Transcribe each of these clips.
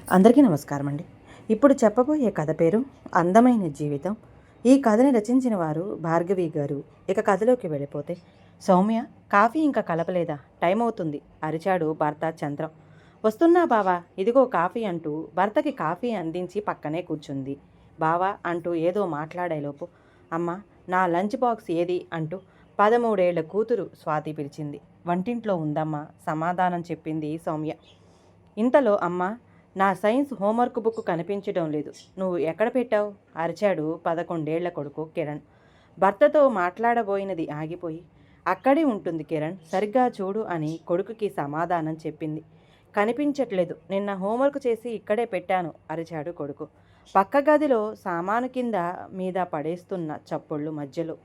అందరికీ నమస్కారం అండి. ఇప్పుడు చెప్పబోయే కథ పేరు అందమైన జీవితం. ఈ కథని రచించిన వారు భార్గవి గారు. ఇక కథలోకి వెళ్ళిపోతే, సౌమ్య, కాఫీ ఇంకా కలపలేదా? టైం అవుతుంది అరిచాడు భర్త చంద్రం. వస్తున్నా బావా, ఇదిగో కాఫీ అంటూ భర్తకి కాఫీ అందించి పక్కనే కూర్చుంది. బావా అంటూ ఏదో మాట్లాడేలోపు, అమ్మ, నా లంచ్ బాక్స్ ఏది అంటూ 13 ఏళ్ల కూతురు స్వాతి పిలిచింది. వంటింట్లో ఉందమ్మా, సమాధానం చెప్పింది సౌమ్య. ఇంతలో, అమ్మ, నా సైన్స్ హోంవర్క్ బుక్ కనిపించడం లేదు, నువ్వు ఎక్కడ పెట్టావు? అరిచాడు 11 ఏళ్ల కొడుకు కిరణ్. భర్తతో మాట్లాడబోయినది ఆగిపోయి, అక్కడే ఉంటుంది కిరణ్, సరిగ్గా చూడు అని కొడుకుకి సమాధానం చెప్పింది. కనిపించట్లేదు, నిన్న హోంవర్క్ చేసి ఇక్కడే పెట్టాను అరిచాడు కొడుకు. పక్క గదిలో సామాను కింద మీద పడేస్తున్న చప్పుళ్ళు మధ్యలో.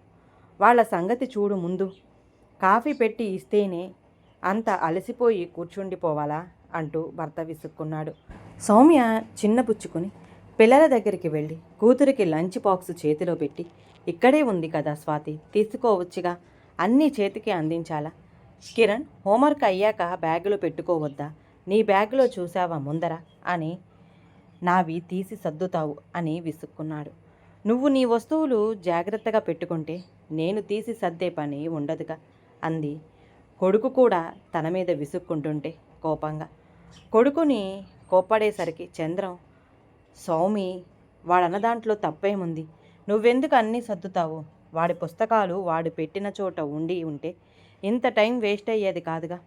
వాళ్ళ సంగతి చూడు ముందు. కాఫీ పెట్టి ఇస్తేనే అంత అలసిపోయి కూర్చుండిపోవాలా అంటూ భర్త విసుక్కున్నాడు. సౌమ్య చిన్నపుచ్చుకొని పిల్లల దగ్గరికి వెళ్ళి కూతురికి లంచ్ బాక్స్ చేతిలో పెట్టి, ఇక్కడే ఉంది కదా స్వాతి, తీసుకోవచ్చుగా, అన్నీ చేతికి అందించాలా? కిరణ్, హోంవర్క్ అయ్యాక బ్యాగులో పెట్టుకోవద్దా? నీ బ్యాగులో చూసావా ముందర అని నావి తీసి సర్దుతావు అని విసుక్కున్నాడు. నువ్వు నీ వస్తువులు జాగ్రత్తగా పెట్టుకుంటే నేను తీసి సర్దే పని ఉండదుగా అంది. కొడుకు కూడా తన మీద విసుక్కుంటుంటే కోపంగా. కొడుకుని కోప్పడేసరికి చంద్రం, సౌమి, వాడన్న దాంట్లో తప్పేముంది? నువ్వెందుకు అన్నీ సర్దుతావు? వాడి పుస్తకాలు వాడు పెట్టిన చోట ఉంటే ఇంత టైం వేస్ట్ అయ్యేది కాదుగా.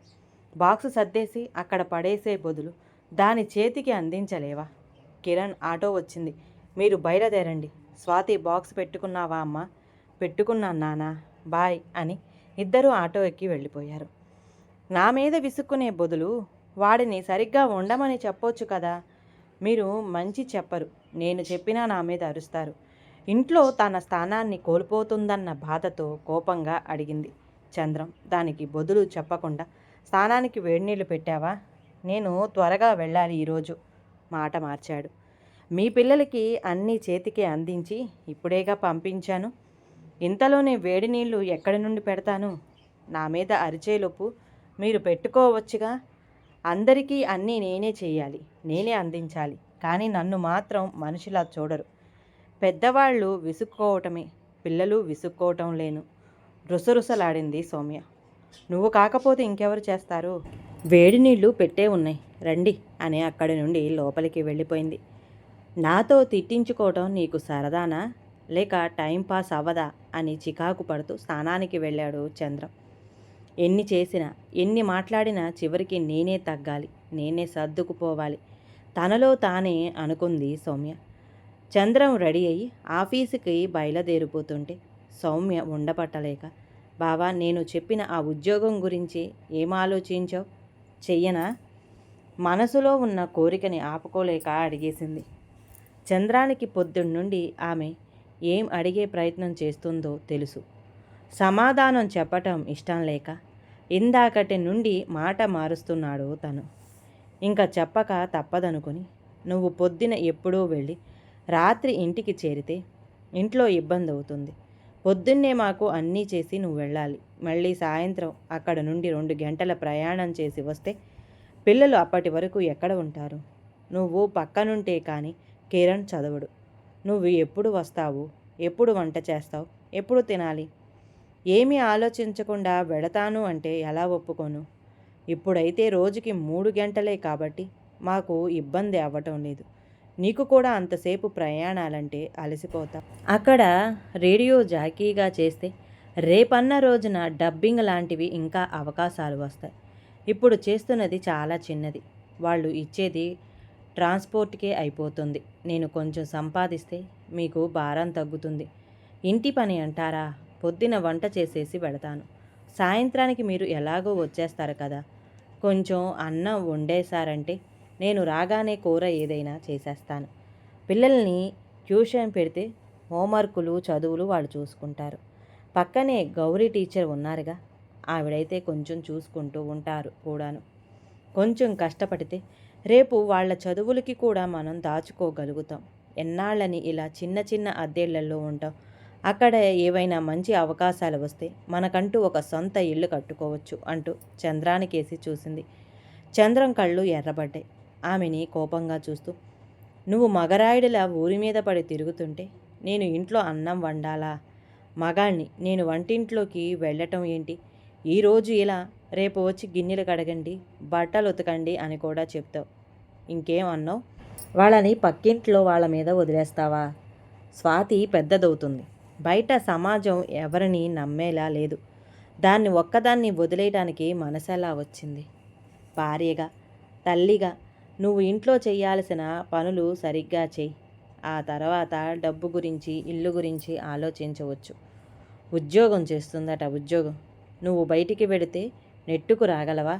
బాక్సు సర్దేసి అక్కడ పడేసే బదులు దాని చేతికి అందించలేవా? కిరణ్, ఆటో వచ్చింది, మీరు బయలుదేరండి. స్వాతి, బాక్స్ పెట్టుకున్నావా అమ్మా? పెట్టుకున్నాను నానా, బాయ్ అని ఇద్దరూ ఆటో ఎక్కి వెళ్ళిపోయారు. నా మీద విసుక్కునే బదులు వాడిని సరిగ్గా ఉండమని చెప్పొచ్చు కదా. మీరు మంచి చెప్పరు, నేను చెప్పినా నా మీద అరుస్తారు. ఇంట్లో తన స్థానాన్ని కోల్పోతుందన్న బాధతో కోపంగా అడిగింది చంద్రం. దానికి బదులు చెప్పకుండా, స్థానానికి వేడినీళ్ళు పెట్టావా? నేను త్వరగా వెళ్ళాలి ఈరోజు మాట మార్చాడు. మీ పిల్లలకి అన్నీ చేతికి అందించి ఇప్పుడేగా పంపించాను, ఇంతలోనే వేడి నీళ్ళు ఎక్కడి నుండి పెడతాను? నా మీద అరిచేలోపు మీరు పెట్టుకోవచ్చుగా. అందరికీ అన్నీ నేనే చేయాలి, నేనే అందించాలి, కానీ నన్ను మాత్రం మనిషిలా చూడరు. పెద్దవాళ్ళు విసుక్కోవటమే, పిల్లలు విసుక్కోవటం లేను రుసరుసలాడింది సౌమ్య. నువ్వు కాకపోతే ఇంకెవరు చేస్తారు? వేడి నీళ్ళు పెట్టే ఉన్నాయి, రండి అని అక్కడి నుండి లోపలికి వెళ్ళిపోయింది. నాతో తిట్టించుకోవటం నీకు సరదానా, లేక టైం పాస్ అవ్వదా అని చికాకు పడుతూ స్నానానికి వెళ్ళాడు చంద్రం. ఎన్ని చేసినా, ఎన్ని మాట్లాడినా చివరికి నేనే తగ్గాలి, నేనే సర్దుకుపోవాలి, తనలో తానే అనుకుంది సౌమ్య. చంద్రం రెడీ అయ్యి ఆఫీసుకి బయలుదేరిపోతుంటే సౌమ్య ఉండపట్టలేక, బావా, నేను చెప్పిన ఆ ఉద్యోగం గురించి ఏం ఆలోచించావు? చెయ్యనా? మనసులో ఉన్న కోరికని ఆపుకోలేక అడిగేసింది. చంద్రానికి పొద్దున్నుండి ఆమె ఏం అడిగే ప్రయత్నం చేస్తుందో తెలుసు. సమాధానం చెప్పటం ఇష్టం లేక ఇందాకటి నుండి మాట మారుస్తున్నాడు తను. ఇంకా చెప్పక తప్పదనుకుని, నువ్వు పొద్దున ఎప్పుడూ వెళ్ళి రాత్రి ఇంటికి చేరితే ఇంట్లో ఇబ్బంది అవుతుంది. పొద్దున్నే మాకు అన్నీ చేసి నువ్వు వెళ్ళాలి. మళ్ళీ సాయంత్రం అక్కడ నుండి 2 గంటల ప్రయాణం చేసి వస్తే పిల్లలు అప్పటి వరకు ఎక్కడ ఉంటారు? నువ్వు పక్కనుంటే కానీ కిరణ్ చదవడు. నువ్వు ఎప్పుడు వస్తావు? ఎప్పుడు వంట చేస్తావు? ఎప్పుడు తినాలి? ఏమీ ఆలోచించకుండా వెళతాను అంటే ఎలా ఒప్పుకోను? ఇప్పుడైతే రోజుకి 3 గంటలే కాబట్టి మాకు ఇబ్బంది అవ్వటం లేదు. నీకు కూడా అంతసేపు ప్రయాణాలంటే అలసిపోతా. అక్కడ రేడియో జాకీగా చేస్తే రేపన్న రోజున డబ్బింగ్ లాంటివి ఇంకా అవకాశాలు వస్తాయి. ఇప్పుడు చేస్తున్నది చాలా చిన్నది, వాళ్ళు ఇచ్చేది ట్రాన్స్పోర్ట్కే అయిపోతుంది. నేను కొంచెం సంపాదిస్తే మీకు భారం తగ్గుతుంది. ఇంటి పని అంటారా? పొద్దున వంట చేసేసి వెళతాను, సాయంత్రానికి మీరు ఎలాగో వచ్చేస్తారు కదా. కొంచెం అన్నం వండేశారంటే నేను రాగానే కూర ఏదైనా చేసేస్తాను. పిల్లల్ని ట్యూషన్ పెడితే హోంవర్కులు, చదువులు వాళ్ళు చూసుకుంటారు. పక్కనే గౌరీ టీచర్ ఉన్నారుగా, ఆవిడైతే కొంచెం చూసుకుంటూ ఉంటారు కూడాను. కొంచెం కష్టపడితే రేపు వాళ్ళ చదువులకి కూడా మనం దాచుకోగలుగుతాం. ఎన్నాళ్ళని ఇలా చిన్న చిన్న అద్దెళ్లలో ఉంటాం? అక్కడ ఏవైనా మంచి అవకాశాలు వస్తే మనకంటూ ఒక సొంత ఇల్లు కట్టుకోవచ్చు అంటూ చంద్రానికేసి చూసింది. చంద్రం కళ్ళు ఎర్రబడ్డాయి. ఆమెని కోపంగా చూస్తూ. నువ్వు మగరాయుడిలా ఊరి మీద పడి తిరుగుతుంటే నేను ఇంట్లో అన్నం వండాలా? మగాణ్ణి నేను వంటింట్లోకి వెళ్ళటం ఏంటి? ఈరోజు ఇలా, రేపు వచ్చి గిన్నెలు కడగండి, బట్టలు ఉతకండి అని కూడా చెప్తావు. ఇంకేం అన్నావు? వాళ్ళని పక్కింట్లో వాళ్ళ మీద వదిలేస్తావా? స్వాతి పెద్దదవుతుంది. బయట సమాజం ఎవరిని నమ్మేలా లేదు. దాన్ని ఒక్కదాన్ని వదిలేయడానికి మనసెలా వచ్చింది? భార్యగా, తల్లిగా నువ్వు ఇంట్లో చేయాల్సిన పనులు సరిగ్గా చెయ్యి. ఆ తర్వాత డబ్బు గురించి, ఇల్లు గురించి ఆలోచించవచ్చు. ఉద్యోగం చేస్తుందట ఉద్యోగం. నువ్వు బయటికి వెడితే నెట్టుకు రాగలవా?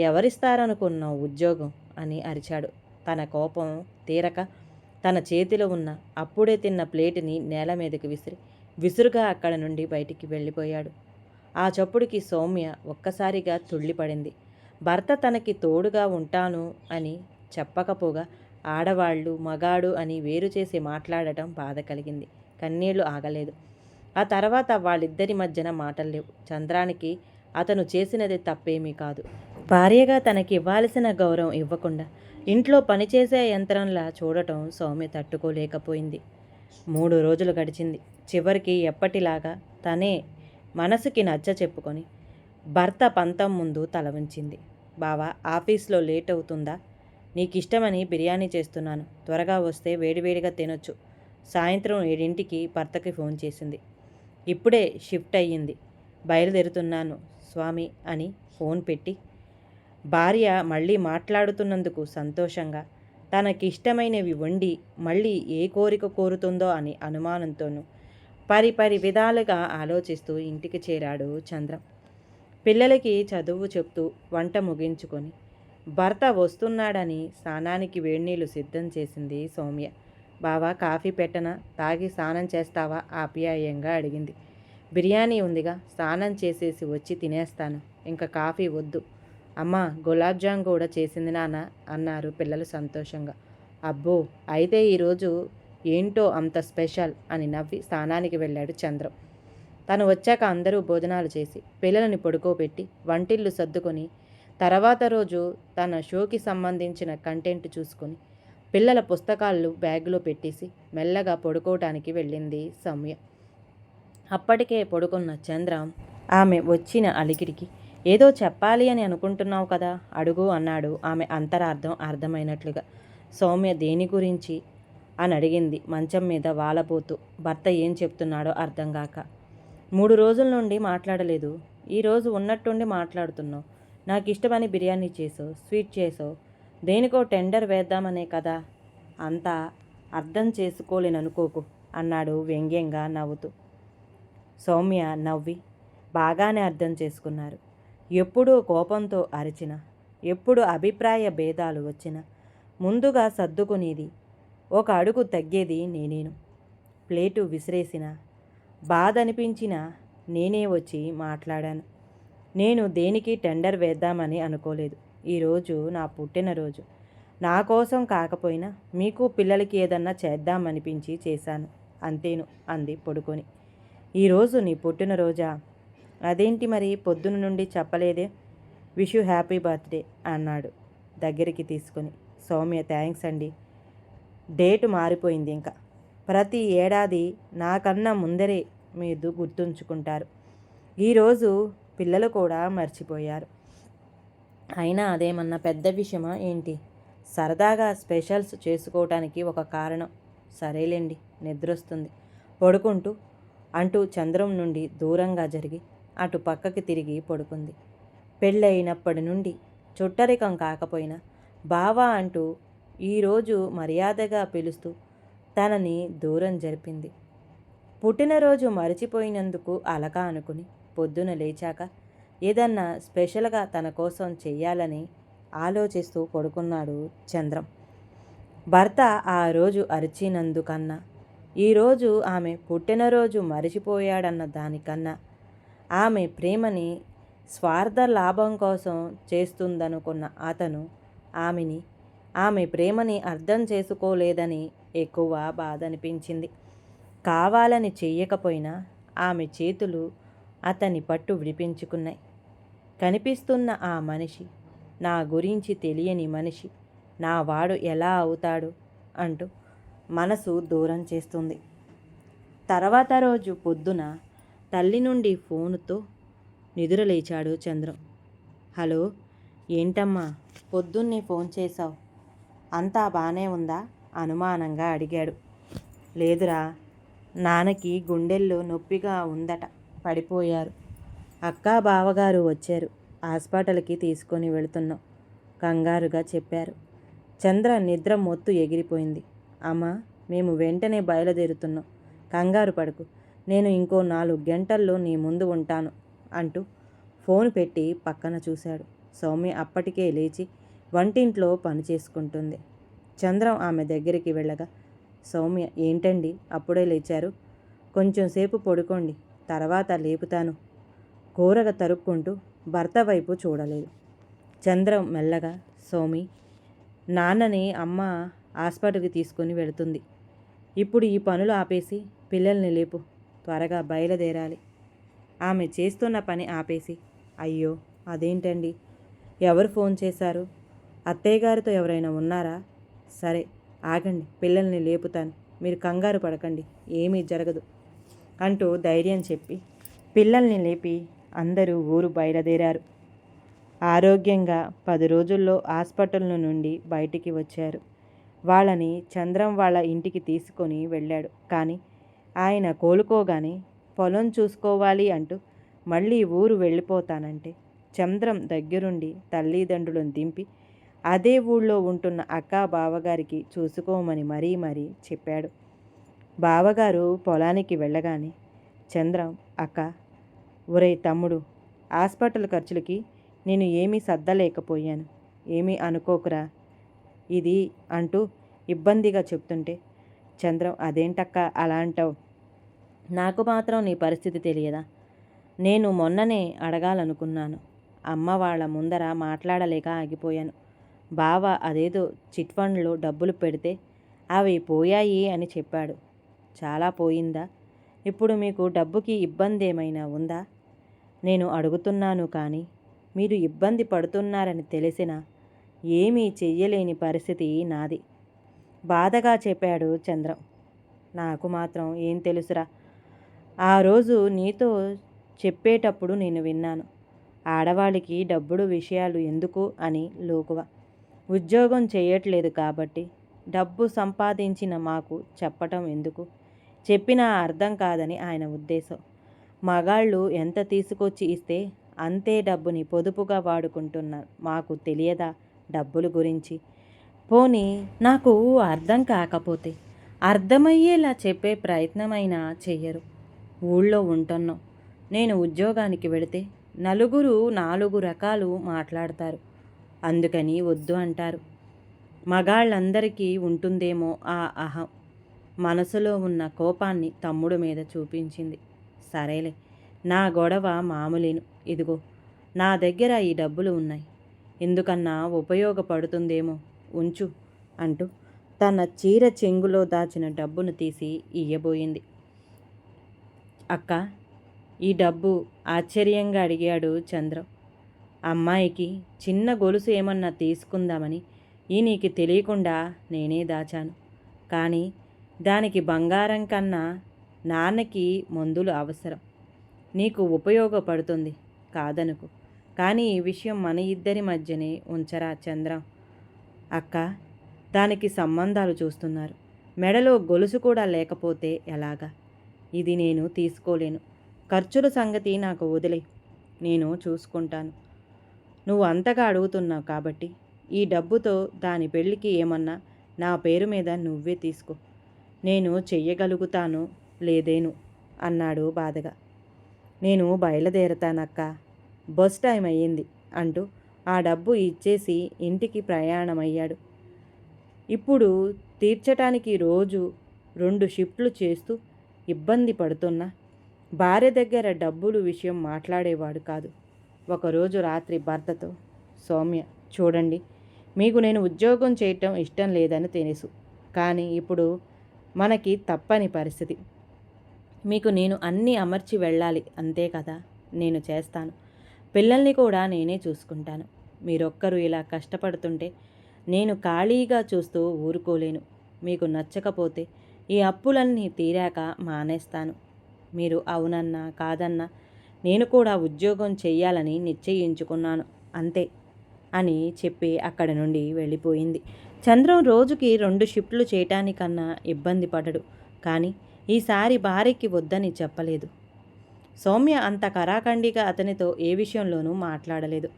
ఎవరిస్తారనుకున్నావు ఉద్యోగం అని అరిచాడు. తన కోపం తీరక తన చేతిలో ఉన్న అప్పుడే తిన్న ప్లేటుని నేల మీదకి విసురుగా అక్కడి నుండి బయటికి వెళ్ళిపోయాడు. ఆ చప్పుడుకి సౌమ్య ఒక్కసారిగా తుళ్ళిపడింది. భర్త తనకి తోడుగా ఉంటాను అని చెప్పకపోగా ఆడవాళ్ళు మగాడు అని వేరు చేసి మాట్లాడటం బాధ కలిగింది. కన్నీళ్లు ఆగలేదు. ఆ తర్వాత వాళ్ళిద్దరి మధ్యన మాటలు లేవు. చంద్రానికి అతను చేసినది తప్పేమీ కాదు. భార్యగా తనకి ఇవ్వాల్సిన గౌరవం ఇవ్వకుండా ఇంట్లో పనిచేసే యంత్రంలా చూడటం సౌమ్య తట్టుకోలేకపోయింది. 3 రోజులు గడిచింది. చివరికి ఎప్పటిలాగా తనే మనసుకి నచ్చ చెప్పుకొని భర్త పంతం ముందు తల ఉంచింది. బావా, ఆఫీస్లో లేట్ అవుతుందా? నీకిష్టమని బిర్యానీ చేస్తున్నాను, త్వరగా వస్తే వేడివేడిగా తినొచ్చు. సాయంత్రం 7ంటికి భర్తకి ఫోన్ చేసింది. ఇప్పుడే షిఫ్ట్ అయ్యింది, బయలుదేరుతున్నాను స్వామి అని ఫోన్ పెట్టి, భార్య మళ్ళీ మాట్లాడుతున్నందుకు సంతోషంగా తనకిష్టమైనవి వండి మళ్ళీ ఏ కోరిక కోరుతుందో అని అనుమానంతోనూ పరిపరి విధాలుగా ఆలోచిస్తూ ఇంటికి చేరాడు చంద్రం. పిల్లలకి చదువు చెప్తూ వంట ముగించుకొని భర్త వస్తున్నాడని స్నానానికి వేడినీళ్ళు సిద్ధం చేసింది సౌమ్య. బావా, కాఫీ పెట్టనా? తాగి స్నానం చేస్తావా? ఆప్యాయంగా అడిగింది. బిర్యానీ ఉందిగా, స్నానం చేసేసి వచ్చి తినేస్తాను, ఇంకా కాఫీ వద్దు. అమ్మా, గులాబ్ జామ్ కూడా చేసింది నాన్న అన్నారు పిల్లలు సంతోషంగా. అబ్బో, అయితే ఈరోజు ఏంటో అంత స్పెషల్ అని నవ్వి స్నానానికి వెళ్ళాడు చంద్రం. తను వచ్చాక అందరూ భోజనాలు చేసి పిల్లలని పడుకోబెట్టి వంటిల్లు సర్దుకొని తర్వాత రోజు తన షోకి సంబంధించిన కంటెంట్ చూసుకొని పిల్లల పుస్తకాలు బ్యాగులో పెట్టేసి మెల్లగా పడుకోవటానికి వెళ్ళింది సౌమ్య. అప్పటికే పడుకున్న చంద్రం ఆమె వచ్చిన అలికిడికి, ఏదో చెప్పాలి అని అనుకుంటున్నావు కదా, అడుగు అన్నాడు ఆమె అంతరార్థం అర్థమైనట్లుగా. సౌమ్య దేని గురించి అని అడిగింది మంచం మీద వాలబోతూ. భర్త ఏం చెప్తున్నాడో అర్థం కాక. 3 రోజుల నుండి మాట్లాడలేదు, ఈరోజు ఉన్నట్టుండి మాట్లాడుతున్నావు. నాకు ఇష్టమని బిర్యానీ చేసావు, స్వీట్ చేసావు, దేనికో టెండర్ వేద్దామనే కదా. అంతా అర్థం చేసుకోలేననుకోకు అన్నాడు వ్యంగ్యంగా నవ్వుతూ. సౌమ్య నవ్వి, బాగానే అర్థం చేసుకున్నారు. ఎప్పుడూ కోపంతో అరిచినా, ఎప్పుడు అభిప్రాయ భేదాలు వచ్చినా ముందుగా సర్దుకునేది, ఒక అడుగు తగ్గేది నేనేను. ప్లేటు విసిరేసిన బాధ అనిపించినా నేనే వచ్చి మాట్లాడాను. నేను దేనికి టెండర్ వేద్దామని అనుకోలేదు. ఈరోజు నా పుట్టినరోజు. నా కోసం కాకపోయినా మీకు పిల్లలకి ఏదన్నా చేద్దామనిపించి చేశాను, అంతేను అంది పడుకొని. ఈరోజు నీ పుట్టినరోజా? అదేంటి మరి పొద్దున నుండి చెప్పలేదే? విష్ యూ హ్యాపీ బర్త్డే అన్నాడు దగ్గరికి తీసుకొని. సౌమ్య, థ్యాంక్స్ అండి. డేటు మారిపోయింది ఇంకా. ప్రతి ఏడాది నాకన్నా ముందరే మీరు గుర్తుంచుకుంటారు. ఈరోజు పిల్లలు కూడా మర్చిపోయారు. అయినా అదేమన్నా పెద్ద విషయమా ఏంటి? సరదాగా స్పెషల్స్ చేసుకోవటానికి ఒక కారణం. సరేలేండి, నిద్రొస్తుంది, పడుకుంటూ అంటూ చంద్రం నుండి దూరంగా జరిగి అటు పక్కకి తిరిగి పడుకుంది. పెళ్ళయినప్పటి నుండి చుట్టరికం కాకపోయినా బావా అంటూ ఈరోజు మర్యాదగా పిలుస్తూ తనని దూరం జరిపింది. పుట్టినరోజు మరిచిపోయినందుకు అలక అనుకుని పొద్దున లేచాక ఏదన్నా స్పెషల్గా తన కోసం చెయ్యాలని ఆలోచిస్తూ పడుకున్నాడు చంద్రం. భర్త ఆ రోజు అరిచినందుకన్నా ఈరోజు ఆమె పుట్టినరోజు మరిచిపోయాడన్న దానికన్నా ఆమె ప్రేమని స్వార్థ లాభం కోసం చేస్తుందనుకున్న అతను ఆమె ప్రేమని అర్థం చేసుకోలేదని ఎక్కువ బాధ అనిపించింది. కావాలని చెయ్యకపోయినా ఆమె చేతులు అతని పట్టు విడిపించుకున్నాయి. కనిపిస్తున్న ఆ మనిషి, నా గురించి తెలియని మనిషి, నా వాడు ఎలా అవుతాడు అంటూ మనసు దూరం చేస్తుంది. తర్వాత రోజు పొద్దున తల్లి నుండి ఫోనుతో నిదురలేచాడు చంద్రం. హలో, ఏంటమ్మా పొద్దున్నే ఫోన్ చేశావు? అంతా బాగానే ఉందా? అనుమానంగా అడిగాడు. లేదురా, నాన్నకి గుండెల్లో నొప్పిగా ఉందట, పడిపోయారు. అక్క బావగారు వచ్చారు, హాస్పిటల్కి తీసుకొని వెళుతున్నాం కంగారుగా చెప్పారు. చంద్ర నిద్ర మొత్తు ఎగిరిపోయింది. అమ్మా, మేము వెంటనే బయలుదేరుతున్నాం, కంగారు పడకు, నేను ఇంకో 4 గంటల్లో నీ ముందు ఉంటాను అంటూ ఫోన్ పెట్టి పక్కన చూశాడు. సౌమ్య అప్పటికే లేచి వంటింట్లో పని చేసుకుంటుంది. చంద్రం ఆమె దగ్గరికి వెళ్ళగా, సౌమ్య, ఏంటండి అప్పుడే లేచారు? కొంచెం సేపు పడుకోండి, తర్వాత లేపుతాను. కూరగా తరుక్కుంటూ భర్త వైపు చూడలేదు. చంద్రం మెల్లగా, సౌమి, నాన్నని అమ్మ హాస్పిటల్కి తీసుకుని వెళుతుంది. ఇప్పుడు ఈ పనులు ఆపేసి పిల్లల్ని లేపు, త్వరగా బయలుదేరాలి. ఆమె చేస్తున్న పని ఆపేసి, అయ్యో అదేంటండి, ఎవరు ఫోన్ చేశారు? అత్తయ్య గారితో ఎవరైనా ఉన్నారా? సరే ఆగండి, పిల్లల్ని లేపుతాను, మీరు కంగారు పడకండి, ఏమీ జరగదు అంటూ ధైర్యం చెప్పి పిల్లల్ని లేపి అందరూ ఊరు బయలుదేరారు. ఆరోగ్యంగా 10 రోజుల్లో హాస్పిటల్ నుండి బయటికి వచ్చారు. వాళ్ళని చంద్రం వాళ్ళ ఇంటికి తీసుకొని వెళ్ళాడు. కానీ ఆయన కోలుకోగానే పొలం చూసుకోవాలి అంటూ మళ్ళీ ఊరు వెళ్ళిపోతానంటే చంద్రం దగ్గరుండి తల్లిదండ్రులను దింపి అదే ఊళ్ళో ఉంటున్న అక్క బావగారికి చూసుకోమని మరీ చెప్పాడు. బావగారు పొలానికి వెళ్ళగానే చంద్రం, అక్క, ఒరేయ్ తమ్ముడు, హాస్పిటల్ ఖర్చులకి నేను ఏమీ సర్దలేకపోయాను, ఏమీ అనుకోకురా ఇది అంటూ ఇబ్బందిగా చెప్తుంటే చంద్రం, అదేంటక్క అలా అంటావు? నాకు మాత్రం నీ పరిస్థితి తెలియదా? నేను మొన్ననే అడగాలనుకున్నాను, అమ్మ వాళ్ళ ముందర మాట్లాడలేక ఆగిపోయాను. బావ అదేదో చిట్ ఫండ్లో డబ్బులు పెడితే అవి పోయాయి అని చెప్పాడు. చాలా పోయిందా? ఇప్పుడు మీకు డబ్బుకి ఇబ్బంది ఏమైనా ఉందా? నేను అడుగుతున్నాను కానీ మీరు ఇబ్బంది పడుతున్నారని తెలిసినా ఏమీ చెయ్యలేని పరిస్థితి నాది, బాధగా చెప్పాడు చంద్రం. నాకు మాత్రం ఏం తెలుసురా, ఆ రోజు నీతో చెప్పేటప్పుడు నేను విన్నాను, ఆడవాళ్ళకి డబ్బుడు విషయాలు ఎందుకు అని లోకువ. ఉద్యోగం చేయట్లేదు కాబట్టి డబ్బు సంపాదించిన మాకు చెప్పటం ఎందుకు, చెప్పినా అర్థం కాదని ఆయన ఉద్దేశం. మగాళ్ళు ఎంత తీసుకొచ్చి ఇస్తే అంతే డబ్బుని పొదుపుగా వాడుకుంటున్నారు, మాకు తెలియదా డబ్బుల గురించి? పోనీ నాకు అర్థం కాకపోతే అర్థమయ్యేలా చెప్పే ప్రయత్నమైనా చెయ్యరు. ఊళ్ళో ఉంటున్నాం, నేను ఉద్యోగానికి వెళితే నలుగురు 4 రకాలు మాట్లాడతారు, అందుకని వద్దు అంటారు. మగాళ్ళందరికీ ఉంటుందేమో ఆ అహం. మనసులో ఉన్న కోపాన్ని తమ్ముడు మీద చూపించింది. సరేలే, నా గొడవ మామూలేను, ఇదిగో నా దగ్గర ఈ డబ్బులు ఉన్నాయి, ఎందుకన్నా ఉపయోగపడుతుందేమో, ఉంచు అంటూ తన చీర చెంగులో దాచిన డబ్బును తీసి ఇయ్యబోయింది. అక్క, ఈ డబ్బు? ఆశ్చర్యంగా అడిగాడు చంద్రం. అమ్మాయికి చిన్న గొలుసు ఏమన్నా తీసుకుందామని ఈ నీకు తెలియకుండా నేనే దాచాను, కానీ దానికి బంగారం కన్నా నాన్నకి మందులు అవసరం, నీకు ఉపయోగపడుతుంది, కాదనుకు, కానీ ఈ విషయం మన ఇద్దరి మధ్యనే ఉంచరా చంద్రం. అక్క, దానికి సంబంధాలు చూస్తున్నారు, మెడలో గొలుసు కూడా లేకపోతే ఎలాగా? ఇది నేను తీసుకోలేను, ఖర్చుల సంగతి నాకు వదిలే, నేను చూసుకుంటాను. నువ్వు అంతగా అడుగుతున్నావు కాబట్టి ఈ డబ్బుతో దాని పెళ్ళికి ఏమన్నా నా పేరు మీద నువ్వే తీసుకో, నేను చెయ్యగలుగుతాను లేదేను అన్నాడు బాధగా. నేను బయలుదేరతానక్క, బస్ టైం అయ్యింది అంటూ ఆ డబ్బు ఇచ్చేసి ఇంటికి ప్రయాణమయ్యాడు. ఇప్పుడు తీర్చటానికి రోజు 2 షిఫ్ట్లు చేస్తూ ఇబ్బంది పడుతున్నా భార్య దగ్గర డబ్బులు విషయం మాట్లాడేవాడు కాదు. ఒకరోజు రాత్రి భర్తతో, సౌమ్య, చూడండి, మీకు నేను ఉద్యోగం చేయటం ఇష్టం లేదని తెలుసు, కానీ ఇప్పుడు మనకి తప్పని పరిస్థితి, మీకు నేను అన్నీ అమర్చి వెళ్ళాలి, అంతే కదా, నేను చేస్తాను, పిల్లల్ని కూడా నేనే చూసుకుంటాను, మీరొక్కరు ఇలా కష్టపడుతుంటే నేను ఖాళీగా చూస్తూ ఊరుకోలేను. మీకు నచ్చకపోతే ఈ అప్పులన్నీ తీరాక మానేస్తాను. మీరు అవునన్నా కాదన్నా నేను కూడా ఉద్యోగం చెయ్యాలని నిశ్చయించుకున్నాను అంతే అని చెప్పి అక్కడి నుండి వెళ్ళిపోయింది. చంద్రం రోజుకి 2 షిఫ్ట్లు చేయటానికన్నా ఇబ్బంది పడడు. కానీ ఈసారి భార్యకి వద్దని చెప్పలేదు. సౌమ్య అంత కరాఖండిగా అతనితో ఏ విషయంలోనూ మాట్లాడలేదు.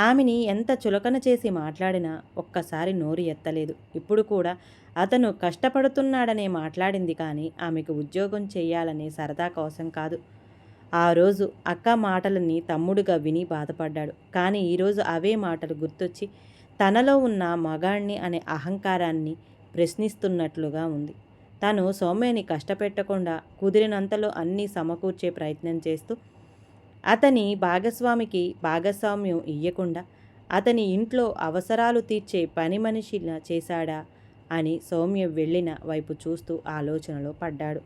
ఆమెని ఎంత చులకన చేసి మాట్లాడినా ఒక్కసారి నోరు ఎత్తలేదు. ఇప్పుడు కూడా అతను కష్టపడుతున్నాడనే మాట్లాడింది, కానీ ఆమెకు ఉద్యోగం చేయాలనే సరదా కోసం కాదు. ఆ రోజు అక్క మాటలని తమ్ముడుగా విని బాధపడ్డాడు. కానీ ఈరోజు అవే మాటలు గుర్తొచ్చి తనలో ఉన్న మగాణ్ణి అనే అహంకారాన్ని ప్రశ్నిస్తున్నట్లుగా ఉంది. తను సౌమ్యని కష్టపెట్టకుండా కుదిరినంతలో అన్నీ సమకూర్చే ప్రయత్నం చేస్తూ అతని భాగస్వామికి భాగస్వామ్యం ఇయ్యకుండా అతని ఇంట్లో అవసరాలు తీర్చే పని మనిషిలా చేశాడా అని సౌమ్య వెళ్ళిన వైపు చూస్తూ ఆలోచనలో పడ్డాడు.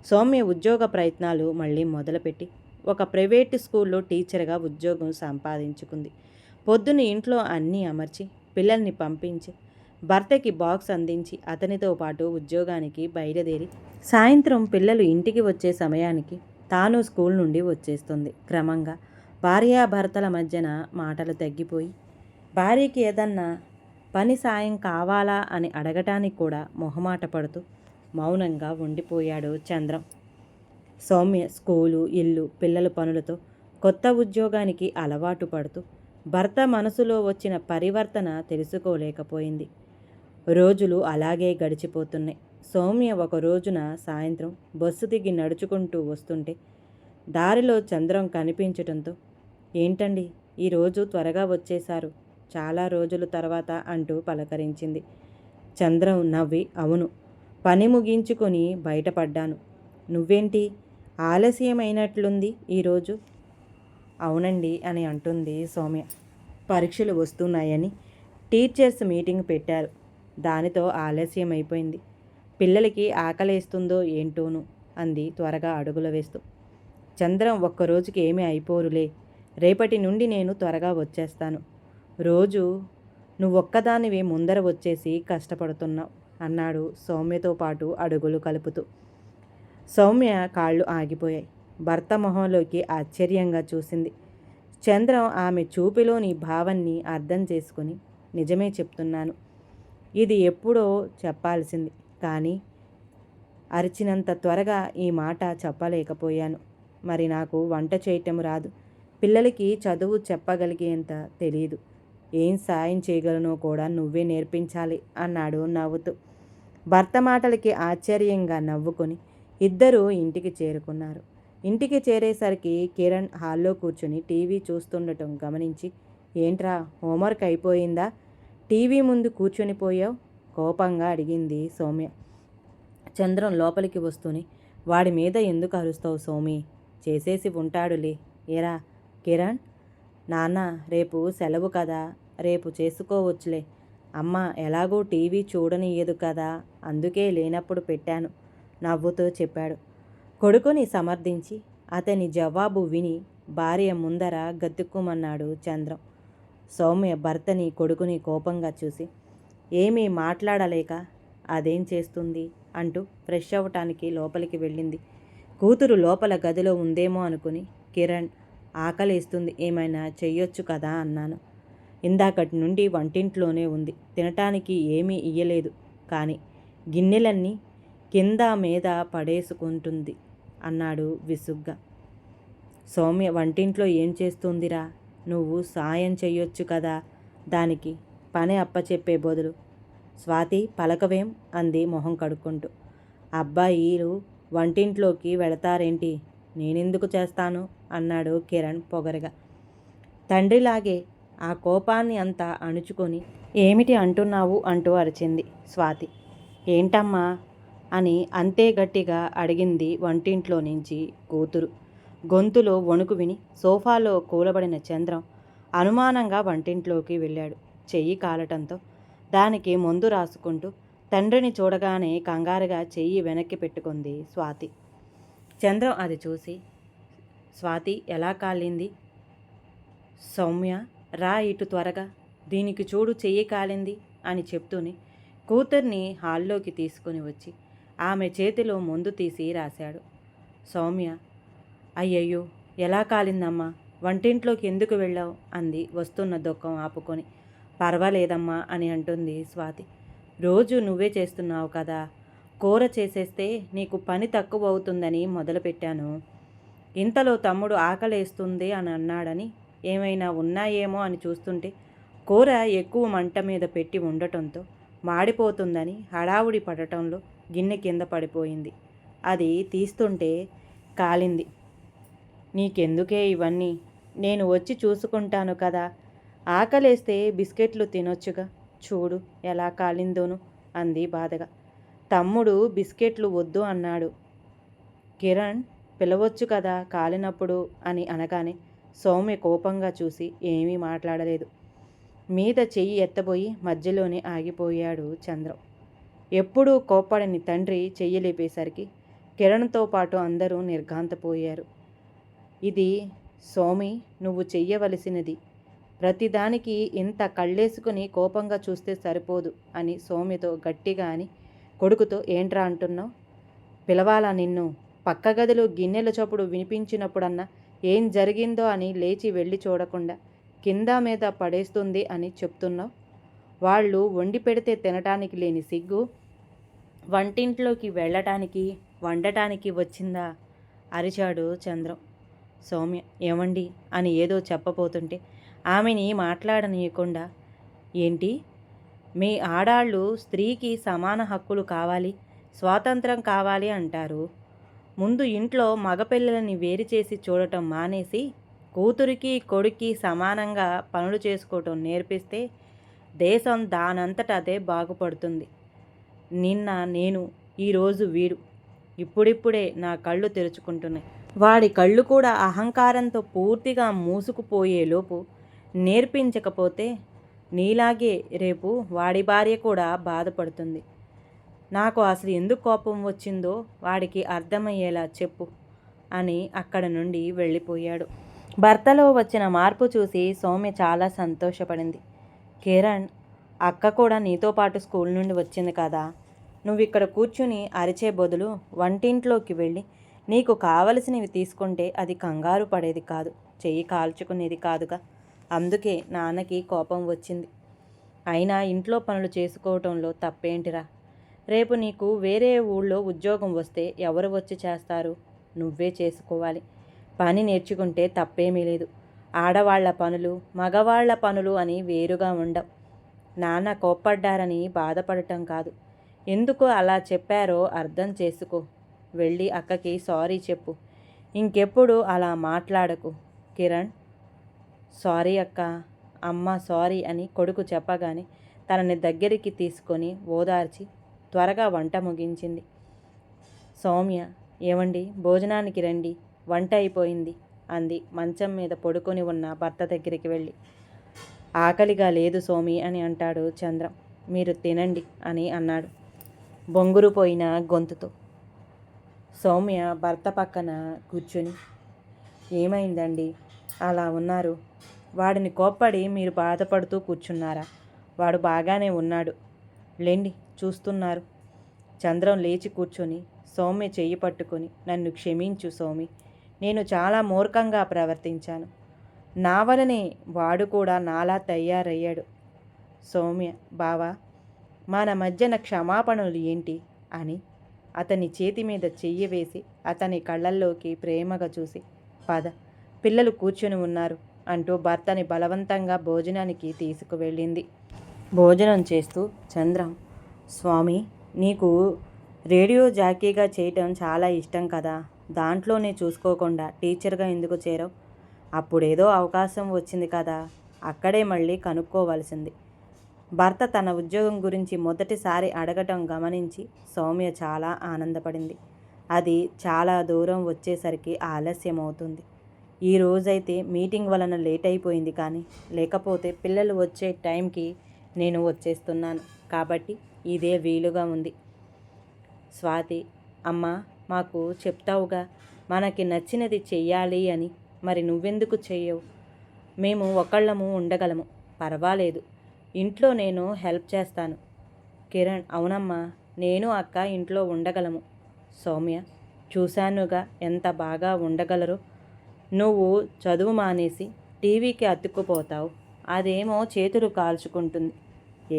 సౌమ్య ఉద్యోగ ప్రయత్నాలు మళ్ళీ మొదలుపెట్టి ఒక ప్రైవేటు స్కూల్లో టీచర్గా ఉద్యోగం సంపాదించుకుంది. పొద్దున్న ఇంట్లో అన్నీ అమర్చి పిల్లల్ని పంపించి భర్తకి బాక్స్ అందించి అతనితో పాటు ఉద్యోగానికి బయలుదేరి సాయంత్రం పిల్లలు ఇంటికి వచ్చే సమయానికి తాను స్కూల్ నుండి వచ్చేస్తుంది. క్రమంగా భార్యాభర్తల మధ్యన మాటలు తగ్గిపోయి భార్యకి ఏదన్నా పని సాయం కావాలా అని అడగటానికి కూడా మొహమాట పడుతూ మౌనంగా ఉండిపోయాడు చంద్రం. సౌమ్య స్కూలు, ఇల్లు, పిల్లల పనులతో కొత్త ఉద్యోగానికి అలవాటు పడుతూ భర్త మనసులో వచ్చిన పరివర్తన తెలుసుకోలేకపోయింది. రోజులు అలాగే గడిచిపోతున్నాయి. సౌమ్య ఒక రోజున సాయంత్రం బస్సు దిగి నడుచుకుంటూ వస్తుంటే దారిలో చంద్రం కనిపించటంతో, ఏంటండి ఈరోజు త్వరగా వచ్చేశారు, చాలా రోజుల తర్వాత అంటూ పలకరించింది. చంద్రం నవ్వి, అవును, పని ముగించుకొని బయటపడ్డాను. నువ్వేంటి ఆలస్యమైనట్లుంది ఈరోజు? అవునండి అని అంటుంది సౌమ్య. పరీక్షలు వస్తున్నాయని టీచర్స్ మీటింగ్ పెట్టారు, దానితో ఆలస్యం అయిపోయింది. పిల్లలకి ఆకలేస్తుందో ఏంటోను అంది త్వరగా అడుగులు వేస్తూ. చంద్రం, ఒక్కరోజుకి ఏమీ అయిపోరులే, రేపటి నుండి నేను త్వరగా వచ్చేస్తాను. రోజు నువ్వొక్కదానివే ముందర వచ్చేసి కష్టపడుతున్నావు అన్నాడు సౌమ్యతో పాటు అడుగులు కలుపుతూ. సౌమ్య కాళ్ళు ఆగిపోయాయి. భర్త మొహంలోకి ఆశ్చర్యంగా చూసింది. చంద్రం ఆమె చూపులోని భావాన్ని అర్థం చేసుకుని, నిజమే చెప్తున్నాను, ఇది ఎప్పుడో చెప్పాల్సింది, కానీ అరిచినంత త్వరగా ఈ మాట చెప్పలేకపోయాను. మరి నాకు వంట చేయటం రాదు, పిల్లలకి చదువు చెప్పగలిగేంత తెలియదు, ఏం సాయం చేయగలనో కూడా నువ్వే నేర్పించాలి అన్నాడు నవ్వుతూ. భర్త మాటలకి ఆశ్చర్యంగా నవ్వుకొని ఇద్దరూ ఇంటికి చేరుకున్నారు. ఇంటికి చేరేసరికి కిరణ్ హాల్లో కూర్చుని టీవీ చూస్తుండటం గమనించి, ఏంట్రా హోంవర్క్ అయిపోయిందా, టీవీ ముందు కూర్చొని పోయావు కోపంగా అడిగింది సౌమ్య. చంద్రం లోపలికి వస్తూనే, వాడి మీద ఎందుకు అరుస్తావు సౌమి, చేసేసి ఉంటాడులే. ఏరా కిరణ్, నాన్న రేపు సెలవు కదా, రేపు చేసుకోవచ్చులే, అమ్మ ఎలాగో టీవీ చూడనియ్యదు కదా, అందుకే లేనప్పుడు పెట్టాను నవ్వుతూ చెప్పాడు. కొడుకుని సమర్థించి అతని జవాబు విని భార్య ముందర గతుక్కుమన్నాడు చంద్రం. సౌమ్య భర్తని కొడుకుని కోపంగా చూసి, ఏమీ మాట్లాడలేక అదేం చేస్తుంది అంటూ ఫ్రెష్ అవ్వటానికి లోపలికి వెళ్ళింది. కూతురు లోపల గదిలో ఉందేమో అనుకుని, కిరణ్ ఆకలేస్తుంది, ఏమైనా చెయ్యొచ్చు కదా అన్నాను. ఇందాకటి నుండి వంటింట్లోనే ఉంది, తినటానికి ఏమీ ఇయ్యలేదు, కానీ గిన్నెలన్నీ కింద మీద పడేసుకుంటుంది అన్నాడు విసుగ్గా. సౌమ్య, వంటింట్లో ఏం చేస్తుందిరా, నువ్వు సాయం చెయ్యొచ్చు కదా, దానికి పని అప్పచెప్పే బదులు. స్వాతి పలకవేం అంది మొహం కడుక్కుంటూ. అబ్బాయిలు వంటింట్లోకి వెళతారేంటి, నేనెందుకు చేస్తాను అన్నాడు కిరణ్ పొగరగా. తండ్రిలాగే ఆ కోపాన్ని అంతా అణుచుకొని, ఏమిటి అంటున్నావు అంటూ అరిచింది స్వాతి. ఏంటమ్మా అని అంతే గట్టిగా అడిగింది వంటింట్లో నుంచి కూతురు. గొంతులో వణుకు విని సోఫాలో కూలబడిన చంద్రం అనుమానంగా వంటింట్లోకి వెళ్ళాడు. చెయ్యి కాలటంతో దానికి మందు రాసుకుంటూ తండ్రిని చూడగానే కంగారుగా చెయ్యి వెనక్కి పెట్టుకుంది స్వాతి. చంద్రం అది చూసి, స్వాతి ఎలా కాలింది? సౌమ్య రా ఇటు త్వరగా, దీనికి చూడు చెయ్యి కాలింది అని చెప్తూనే కూతుర్ని హాల్లోకి తీసుకుని వచ్చి ఆమె చేతిలో మందు తీసి రాశాడు. సౌమ్య, అయ్యయ్యో, ఎలా కాలిందమ్మా, వంటింట్లోకి ఎందుకు వెళ్ళావు అంది వస్తున్న దుఃఖం ఆపుకొని. పర్వాలేదమ్మా అని అంటుంది స్వాతి. రోజు నువ్వే చేస్తున్నావు కదా, కూర చేసేస్తే నీకు పని తక్కువ అవుతుందని మొదలుపెట్టాను. ఇంతలో తమ్ముడు ఆకలేస్తుంది అని అన్నాడని ఏమైనా ఉన్నాయేమో అని చూస్తుంటే కూర ఎక్కువ మంట మీద పెట్టి ఉండటంతో మాడిపోతుందని హడావుడి పడటంలో గిన్నె కింద పడిపోయింది. అది తీస్తుంటే కాలింది. నీకెందుకే ఇవన్నీ, నేను వచ్చి చూసుకుంటాను కదా, ఆకలేస్తే బిస్కెట్లు తినొచ్చుగా, చూడు ఎలా కాలిందోను అంది బాధగా. తమ్ముడు బిస్కెట్లు వద్దు అన్నాడు. కిరణ్ పిలవచ్చు కదా కాలినప్పుడు అని అనగానే సౌమ్య కోపంగా చూసి ఏమీ మాట్లాడలేదు. మీద చెయ్యి ఎత్తబోయి మధ్యలోనే ఆగిపోయాడు చంద్రం. ఎప్పుడూ కోప్పడని తండ్రి చెయ్యి లేపేసరికి కిరణ్తో పాటు అందరూ నిర్ఘాంతపోయారు. ఇది సౌమి, నువ్వు చెయ్యవలసినది. ప్రతిదానికి ఇంత కళ్ళేసుకుని కోపంగా చూస్తే సరిపోదు అని సౌమ్యతో గట్టిగా అని కొడుకుతో ఏంట్రా అంటున్నావు, పిలవాలా నిన్ను, పక్క గదిలో గిన్నెల చప్పుడు వినిపించినప్పుడన్నా ఏం జరిగిందో అని లేచి వెళ్ళి చూడకుండా కింద మీద పడేస్తుంది అని చెప్తున్నావు. వాళ్ళు వండి పెడితే తినటానికి లేని సిగ్గు వంటింట్లోకి వెళ్ళటానికి వండటానికి వచ్చిందా అరిచాడు చంద్రం. సౌమ్య ఏమండి అని ఏదో చెప్పబోతుంటే ఆమెని మాట్లాడనీయకుండా, ఏంటి, మీ ఆడాళ్ళు స్త్రీకి సమాన హక్కులు కావాలి, స్వాతంత్రం కావాలి అంటారు. ముందు ఇంట్లో మగపిల్లలని వేరు చేసి చూడటం మానేసి కూతురికి కొడుక్కి సమానంగా పనులు చేసుకోవటం నేర్పిస్తే దేశం దానంతట అదే బాగుపడుతుంది. నిన్న నేను, ఈరోజు వీడు, ఇప్పుడిప్పుడే నా కళ్ళు తెరుచుకుంటున్నాయి. వాడి కళ్ళు కూడా అహంకారంతో పూర్తిగా మూసుకుపోయేలోపు నేర్పించకపోతే నీలాగే రేపు వాడి భార్య కూడా బాధపడుతుంది. నాకు అసలు ఎందుకు కోపం వచ్చిందో వాడికి అర్థమయ్యేలా చెప్పు అని అక్కడ నుండి వెళ్ళిపోయాడు. భర్తలో వచ్చిన మార్పు చూసి సౌమ్య చాలా సంతోషపడింది. కిరణ్, అక్క కూడా నీతో పాటు స్కూల్ నుండి వచ్చింది కదా, నువ్వు ఇక్కడ కూర్చుని అరిచే బదులు వంటింట్లోకి వెళ్ళి నీకు కావలసినవి తీసుకుంటే అది కంగారు పడేది కాదు, చెయ్యి కాల్చుకునేది కాదుగా. అందుకే నాన్నకి కోపం వచ్చింది. అయినా ఇంట్లో పనులు చేసుకోవటంలో తప్పేంటిరా, రేపు నీకు వేరే ఊళ్ళో ఉద్యోగం వస్తే ఎవరు వచ్చి చేస్తారు, నువ్వే చేసుకోవాలి. పని నేర్చుకుంటే తప్పేమీ లేదు. ఆడవాళ్ల పనులు మగవాళ్ల పనులు అని వేరుగా ఉండవు. నాన్న కోప్పడ్డారని బాధపడటం కాదు, ఎందుకు అలా చెప్పారో అర్థం చేసుకో. వెళ్ళి అక్కకి సారీ చెప్పు. ఇంకెప్పుడు అలా మాట్లాడకు. కిరణ్, సారీ అక్క, అమ్మ సారీ అని కొడుకు చెప్పగానే తనని దగ్గరికి తీసుకొని ఓదార్చి త్వరగా వంట ముగించింది. సౌమ్య, ఏమండి భోజనానికి రండి, వంట అయిపోయింది అంది మంచం మీద పడుకొని ఉన్న భర్త దగ్గరికి వెళ్ళి. ఆకలిగా లేదు సోమి అని అంటాడు చంద్రం. మీరు తినండి అని అన్నాడు బొంగురుపోయిన గొంతుతో. సౌమ్య భర్త పక్కన కూర్చుని, ఏమైందండి అలా ఉన్నారు, వాడిని కోప్పడి మీరు బాధపడుతూ కూర్చున్నారా, వాడు బాగానే ఉన్నాడు లేండి, చూస్తున్నారు. చంద్రం లేచి కూర్చొని సౌమ్య చెయ్యి పట్టుకొని, నన్ను క్షమించు సౌమి, నేను చాలా మూర్ఖంగా ప్రవర్తించాను. నా వలనే వాడు కూడా నాలా తయారయ్యాడు. సౌమ్య, బావా, మన మధ్యన క్షమాపణలు ఏంటి అని అతని చేతి మీద చెయ్యి వేసి అతని కళ్ళల్లోకి ప్రేమగా చూసి, పద, పిల్లలు కూర్చొని ఉన్నారు అంటూ భర్తని బలవంతంగా భోజనానికి తీసుకువెళ్ళింది. భోజనం చేస్తూ చంద్రం, స్వామి, నీకు రేడియో జాకీగా చేయటం చాలా ఇష్టం కదా, దాంట్లోనే చూసుకోకుండా టీచర్గా ఎందుకు చేరావు? అప్పుడేదో అవకాశం వచ్చింది కదా, అక్కడే మళ్ళీ కనుక్కోవలసింది. భర్త తన ఉద్యోగం గురించి మొదటిసారి అడగటం గమనించి సౌమ్య చాలా ఆనందపడింది. అది చాలా దూరం వచ్చేసరికి ఆలస్యమవుతుంది. ఈ రోజైతే మీటింగ్ వలన లేట్ అయిపోయింది, కానీ లేకపోతే పిల్లలు వచ్చే టైంకి నేను వచ్చేస్తున్నాను కాబట్టి ఇదే వీలుగా ఉంది. స్వాతి, అమ్మ, మాకు చెప్తావుగా మనకి నచ్చినది చెయ్యాలి అని, మరి నువ్వెందుకు చెయ్యవు? మేము ఒకళ్ళము ఉండగలము, పర్వాలేదు. ఇంట్లో నేను హెల్ప్ చేస్తాను. కిరణ్: అవునమ్మా, నేను అక్క ఇంట్లో ఉండగలము. సౌమ్య: చూశానుగా ఎంత బాగా ఉండగలరో. నువ్వు చదువు మానేసి టీవీకి అతుక్కుపోతావు. అదేమో చేతులు కాల్చుకుంటుంది.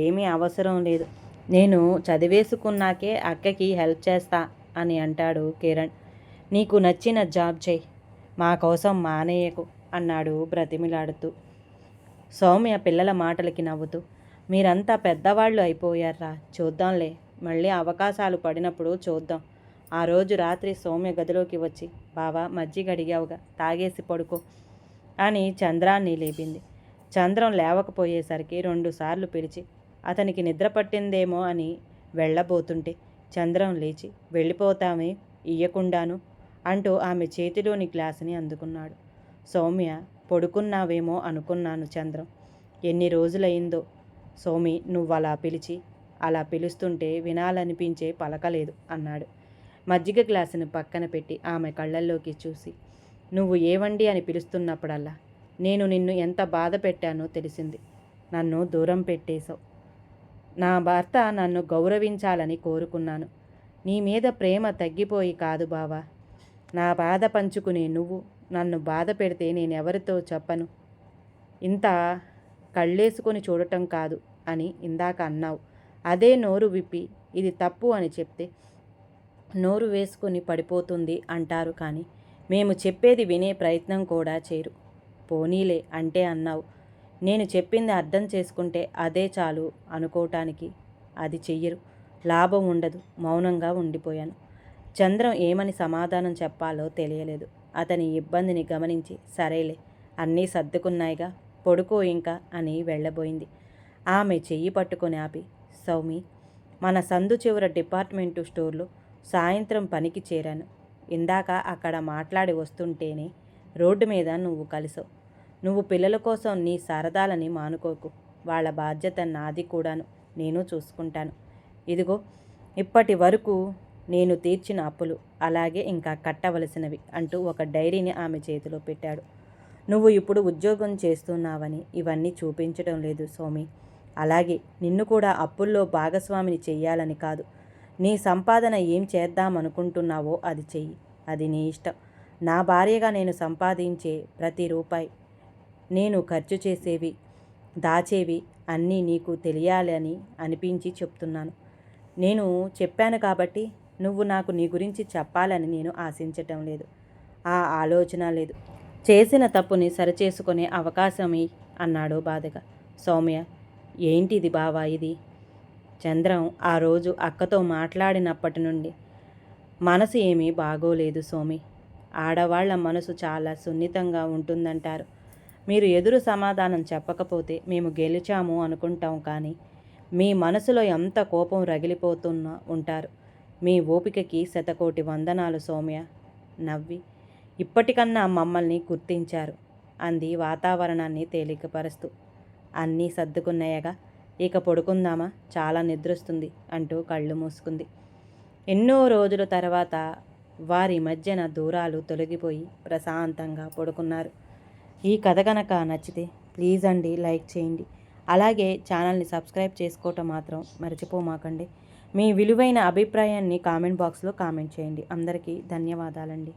ఏమీ అవసరం లేదు. నేను చదివేసుకున్నాకే అక్కకి హెల్ప్ చేస్తా అని అంటాడు కిరణ్. నీకు నచ్చిన జాబ్ చెయ్యి, మా కోసం మానేయకు అన్నాడు బ్రతిమిలాడుతూ. సౌమ్య పిల్లల మాటలకి నవ్వుతూ, మీరంతా పెద్దవాళ్ళు అయిపోయారా, చూద్దాంలే, మళ్ళీ అవకాశాలు పడినప్పుడు చూద్దాం. ఆ రోజు రాత్రి సౌమ్య గదిలోకి వచ్చి, బావా మజ్జిగ అడిగావుగా, తాగేసి పడుకో అని చంద్రాన్ని లేపింది. చంద్రం లేవకపోయేసరికి 2 సార్లు పిలిచి అతనికి నిద్ర పట్టిందేమో అని వెళ్ళబోతుంటే చంద్రం లేచి, వెళ్ళిపోతామే ఇయ్యకుండాను అంటూ ఆమె చేతిలోని గ్లాసుని అందుకున్నాడు. సౌమ్య: పడుకున్నావేమో అనుకున్నాను చంద్రం. ఎన్ని రోజులైందో సౌమి నువ్వలా పిలిచి. అలా పిలుస్తుంటే వినాలనిపించే పలకలేదు అన్నాడు. మజ్జిగ గ్లాసును పక్కన పెట్టి ఆమె కళ్ళల్లోకి చూసి, నువ్వు ఏవండి అని పిలుస్తున్నప్పుడల్లా నేను నిన్ను ఎంత బాధ పెట్టానో తెలిసింది. నన్ను దూరం పెట్టేశావు. నా భర్త నన్ను గౌరవించాలని కోరుకున్నాను. నీ మీద ప్రేమ తగ్గిపోయి కాదు బావా. నా బాధ పంచుకునే నువ్వు నన్ను బాధ పెడితే నేనెవరితో చెప్పను. ఇంత కళ్ళేసుకొని చూడటం కాదు అని ఇందాక అన్నావు. అదే నోరు విప్పి ఇది తప్పు అని చెప్తే నోరు వేసుకొని పడిపోతుంది అంటారు, కానీ మేము చెప్పేది వినే ప్రయత్నం కూడా చేయరు. పోనీలే అంటే అన్నావు. నేను చెప్పింది అర్థం చేసుకుంటే అదే చాలు అనుకోవటానికి అది చెయ్యరు. లాభం ఉండదు. మౌనంగా ఉండిపోయాను. చంద్రం ఏమని సమాధానం చెప్పాలో తెలియలేదు. అతని ఇబ్బందిని గమనించి, సరేలే, అన్నీ సర్దుకున్నాయిగా, పడుకో ఇంకా అని వెళ్ళబోయింది. ఆమె చెయ్యి పట్టుకొని ఆపి, సౌమి, మన సందు చివర డిపార్ట్మెంటు స్టోర్లో సాయంత్రం పనికి చేరాను. ఇందాక అక్కడ మాట్లాడి వస్తుంటేనే రోడ్డు మీద నువ్వు కలిసావు. నువ్వు పిల్లల కోసం నీ సరదాలని మానుకోకు. వాళ్ళ బాధ్యత నాది కూడాను. నేను చూసుకుంటాను. ఇదిగో ఇప్పటి వరకు నేను తీర్చిన అప్పులు, అలాగే ఇంకా కట్టవలసినవి అంటూ ఒక డైరీని ఆమె చేతిలో పెట్టాడు. నువ్వు ఇప్పుడు ఉద్యోగం చేస్తున్నావని ఇవన్నీ చూపించడం లేదు సౌమి. అలాగే నిన్ను కూడా అప్పుల్లో భాగస్వామిని చెయ్యాలని కాదు. నీ సంపాదన ఏం చేద్దామనుకుంటున్నావో అది చెయ్యి. అది నీ ఇష్టం. నా భార్యగా నేను సంపాదించే ప్రతి రూపాయి, నేను ఖర్చు చేసేవి, దాచేవి అన్నీ నీకు తెలియాలని అనిపించి చెప్తున్నాను. నేను చెప్పాను కాబట్టి నువ్వు నాకు నీ గురించి చెప్పాలని నేను ఆశించటం లేదు. ఆ ఆలోచన లేదు. చేసిన తప్పుని సరిచేసుకునే అవకాశమే అన్నాడు బాధగా. సౌమ్య: ఏంటిది బావా ఇది? చంద్రం ఆ రోజు అక్కతో మాట్లాడినప్పటి నుండి మనసు ఏమీ బాగోలేదు సోమి. ఆడవాళ్ల మనసు చాలా సున్నితంగా ఉంటుందంటారు. మీరు ఎదురు సమాధానం చెప్పకపోతే మేము గెలిచాము అనుకుంటాం, కానీ మీ మనసులో ఎంత కోపం రగిలిపోతున్నా ఉంటారు. మీ ఓపికకి శతకోటి వందనాలు సౌమ్య. నవ్వి, ఇప్పటికన్నా మమ్మల్ని గుర్తించారు అంది వాతావరణాన్ని తేలికపరుస్తూ. అన్నీ సర్దుకున్నాయగా, ఇక పడుకుందామా, చాలా నిద్రొస్తుంది అంటూ కళ్ళు మూసుకుంది. ఎన్నో రోజుల తర్వాత వారి మధ్యన దూరాలు తొలగిపోయి ప్రశాంతంగా పడుకున్నారు. ఈ కథ కనుక నచ్చితే ప్లీజ్ అండి లైక్ చేయండి. అలాగే ఛానల్ని సబ్స్క్రైబ్ చేసుకోవటం మాత్రం మర్చిపోమాకండి. మీ విలువైన అభిప్రాయాన్ని కామెంట్ బాక్స్లో కామెంట్ చేయండి. అందరికీ ధన్యవాదాలండి.